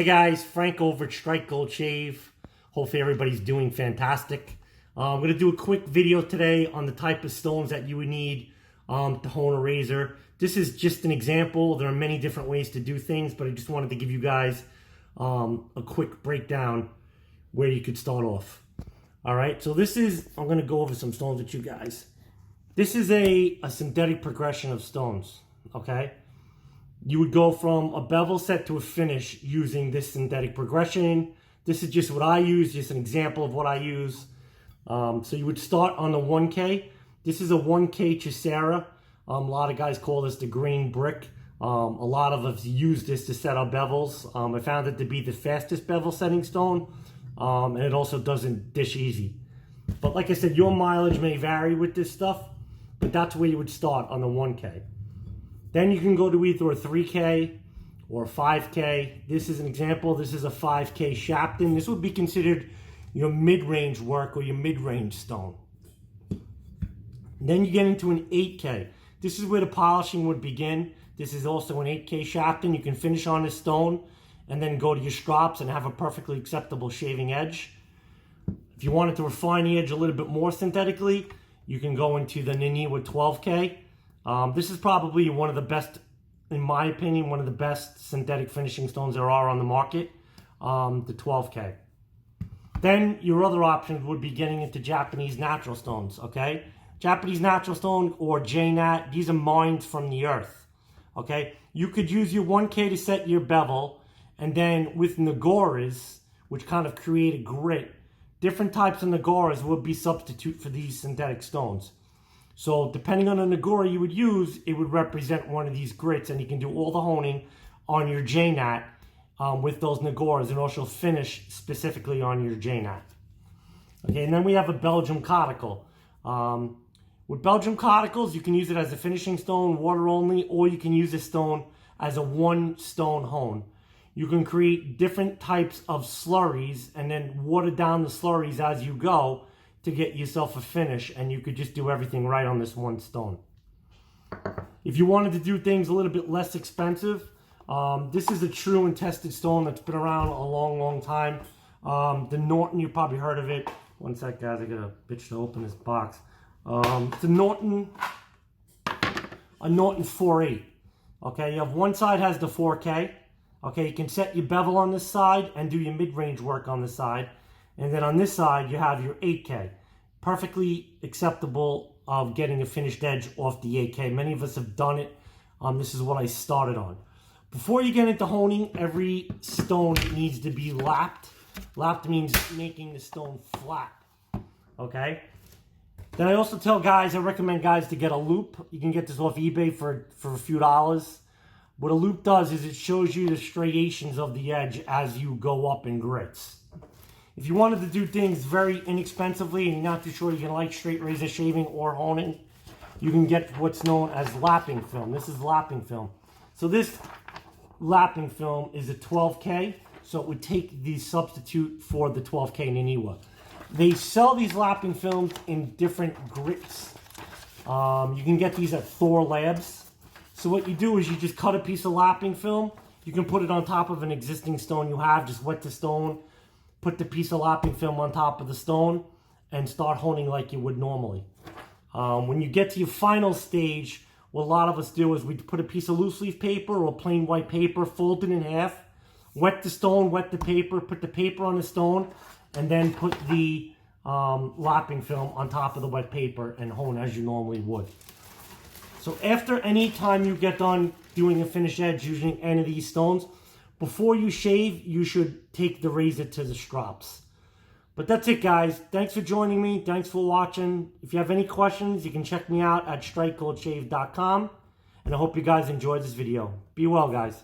Hey guys, Frank over at Strike Gold Shave. Hopefully everybody's doing fantastic. I'm going to do a quick video today on the type of stones that you would need to hone a razor. This is just an example. There are many different ways to do things, but I just wanted to give you guys a quick breakdown where you could start off. Alright, so I'm going to go over some stones with you guys. This is a synthetic progression of stones, okay? You would go from a bevel set to a finish using this synthetic progression. This is just what I use, just an example of what I use. So you would start on the 1K. This is a 1K Chicera. A lot of guys call this the green brick. A lot of us use this to set our bevels. I found it to be the fastest bevel setting stone. And it also doesn't dish easy. But like I said, your mileage may vary with this stuff. But that's where you would start on the 1K. Then you can go to either a 3K or a 5K. This is an example. This is a 5K Shapton. This would be considered your mid-range work or your mid-range stone. Then you get into an 8K. This is where the polishing would begin. This is also an 8K Shapton. You can finish on this stone and then go to your strops and have a perfectly acceptable shaving edge. If you wanted to refine the edge a little bit more synthetically, you can go into the Niniwa 12K. This is probably one of the best, in my opinion, one of the best synthetic finishing stones there are on the market, the 12K. Then your other options would be getting into Japanese natural stones, okay? Japanese natural stone or JNat, these are mines from the earth, okay? You could use your 1K to set your bevel, and then with Nagoras, which kind of create a grit, different types of Nagoras would be substitute for these synthetic stones. So depending on the Nagora you would use, it would represent one of these grits, and you can do all the honing on your JNat with those Nagoras and also finish specifically on your JNat. Okay, and then we have a Belgium Cottacel. With Belgium Cottacels, you can use it as a finishing stone, water only, or you can use this stone as a one stone hone. You can create different types of slurries and then water down the slurries as you go to get yourself a finish, and you could just do everything right on this one stone. If you wanted to do things a little bit less expensive, this is a true and tested stone that's been around a long time. The Norton, you probably heard of it. One sec, guys, I got a bitch to open this box. It's a Norton 4.8. Okay, you have one side has the 4K. Okay, you can set your bevel on this side and do your mid-range work on the side. And then on this side, you have your 8K. Perfectly acceptable of getting a finished edge off the 8K. Many of us have done it. This is what I started on. Before you get into honing, every stone needs to be lapped. Lapped means making the stone flat. Okay? Then I also tell guys, I recommend guys to get a loop. You can get this off eBay for a few dollars. What a loop does is it shows you the striations of the edge as you go up in grits. If you wanted to do things very inexpensively and you're not too sure you can like straight razor shaving or honing, you can get what's known as lapping film. This is lapping film. So this lapping film is a 12K, so it would take the substitute for the 12K Niniwa. They sell these lapping films in different grits. You can get these at Thor Labs. So what you do is you just cut a piece of lapping film. You can put it on top of an existing stone you have. Just wet the stone, put the piece of lapping film on top of the stone, and start honing like you would normally. When you get to your final stage, what a lot of us do is we put a piece of loose leaf paper or plain white paper, fold it in half, wet the stone, wet the paper, put the paper on the stone, and then put the lapping film on top of the wet paper and hone as you normally would. So after any time you get done doing a finish edge using any of these stones, before you shave, you should take the razor to the strops. But that's it, guys. Thanks for joining me. Thanks for watching. If you have any questions, you can check me out at strikegoldshave.com. And I hope you guys enjoyed this video. Be well, guys.